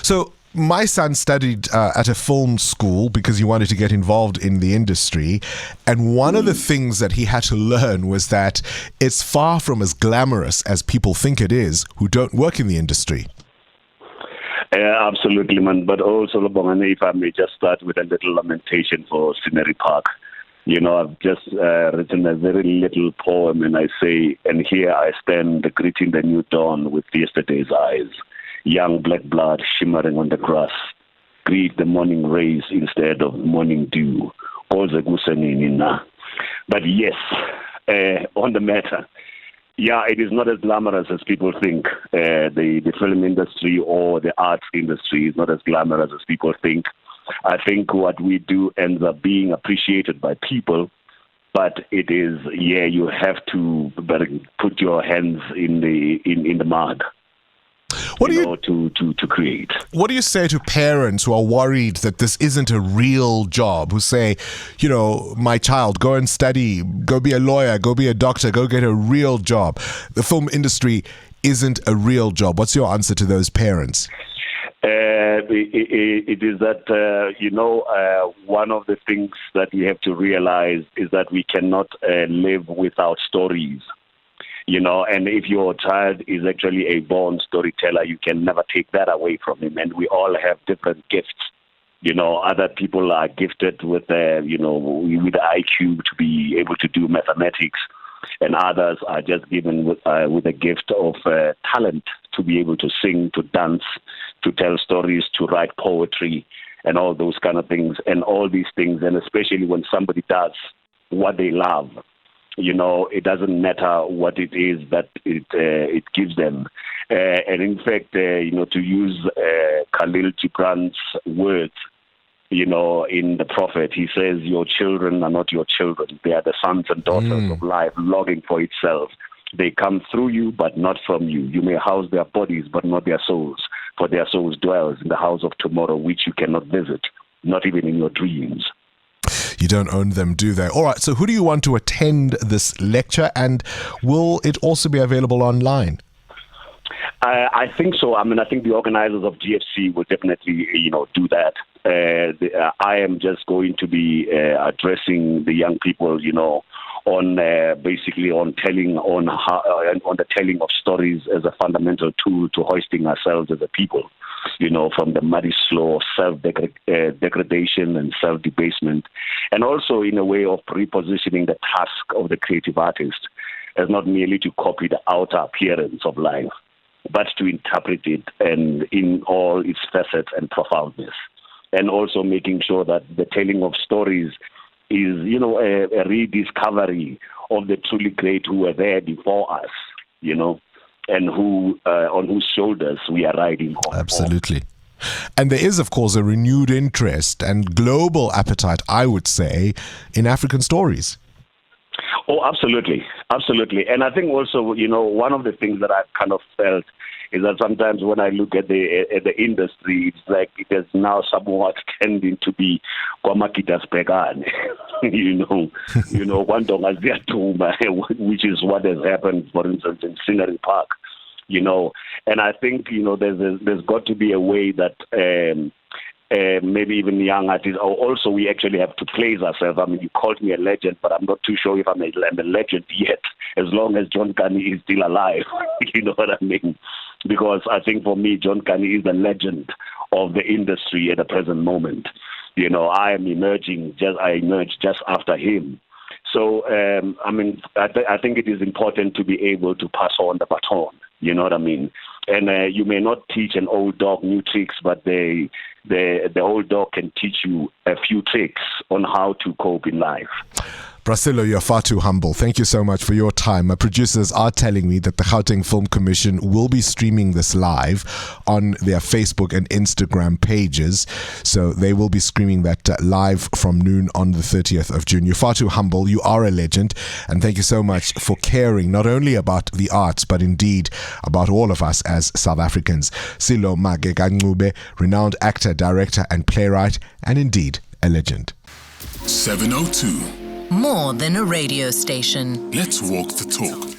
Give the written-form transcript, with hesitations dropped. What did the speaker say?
So my son studied at a film school because he wanted to get involved in the industry. And one of the things that he had to learn was that it's far from as glamorous as people think it is who don't work in the industry. Absolutely, man. But also, Lobongane, if I may just start with a little lamentation for Scenery Park. You know, I've just written a very little poem, and I say, and here I stand greeting the new dawn with yesterday's eyes. Young black blood shimmering on the grass. Greet the morning rays instead of morning dew. But yes, on the matter, yeah, it is not as glamorous as people think. The film industry or the arts industry is not as glamorous as people think. I think what we do ends up being appreciated by people, but it is, you have to put your hands in the mud. What do you to create? What do you say to parents who are worried that this isn't a real job, who say, you know, my child, go and study, go be a lawyer, go be a doctor, go get a real job? The film industry isn't a real job. What's your answer to those parents? It is that, one of the things that we have to realize is that we cannot live without stories. You know, and if your child is actually a born storyteller, you can never take that away from him. And we all have different gifts. You know, other people are gifted with, with the IQ to be able to do mathematics, and others are just given with a gift of talent to be able to sing, to dance, to tell stories, to write poetry, and all those kind of things. And all these things, and especially when somebody does what they love. You know, it doesn't matter what it is that it gives them. And in fact, to use Khalil Gibran's words, you know, in The Prophet, he says, your children are not your children. They are the sons and daughters of life longing for itself. They come through you, but not from you. You may house their bodies, but not their souls. For their souls dwells in the house of tomorrow, which you cannot visit, not even in your dreams. You don't own them, do they? All right, so who do you want to attend this lecture, and will it also be available online? I think so. I mean, I think the organizers of GFC will definitely, do that. I am just going to be addressing the young people, on basically on the telling of stories as a fundamental tool to hoisting ourselves as a people. From the muddy slough of self-degradation and self-debasement, and also in a way of repositioning the task of the creative artist as not merely to copy the outer appearance of life, but to interpret it and in all its facets and profoundness, and also making sure that the telling of stories is, a rediscovery of the truly great who were there before us, and who on whose shoulders we are riding on. Absolutely. And there is, of course, a renewed interest and global appetite, I would say, in African stories. Oh, absolutely. Absolutely. And I think also, one of the things that I've kind of felt is that sometimes when I look at the industry, it's like it is now somewhat tending to be Kwamakitas Pegan, which is what has happened, for instance, in Scenery Park, and I think, there's got to be a way that maybe even young artists, or also we actually have to place ourselves. I mean, you called me a legend, but I'm not too sure if I'm a legend yet, as long as John Kani is still alive. You know what I mean? Because I think for me, John Kani is the legend of the industry at the present moment. I emerged just after him. So, I think it is important to be able to pass on the baton. You know what I mean? And you may not teach an old dog new tricks, but the old dog can teach you a few tricks on how to cope in life. Brasilo, you're far too humble. Thank you so much for your time. My producers are telling me that the Gauteng Film Commission will be streaming this live on their Facebook and Instagram pages. So they will be streaming that live from noon on the 30th of June. You're far too humble. You are a legend. And thank you so much for caring not only about the arts, but indeed about all of us as South Africans. Silo Magega Ncube, renowned actor, director, and playwright, and indeed a legend. 702. More than a radio station. Let's walk the talk.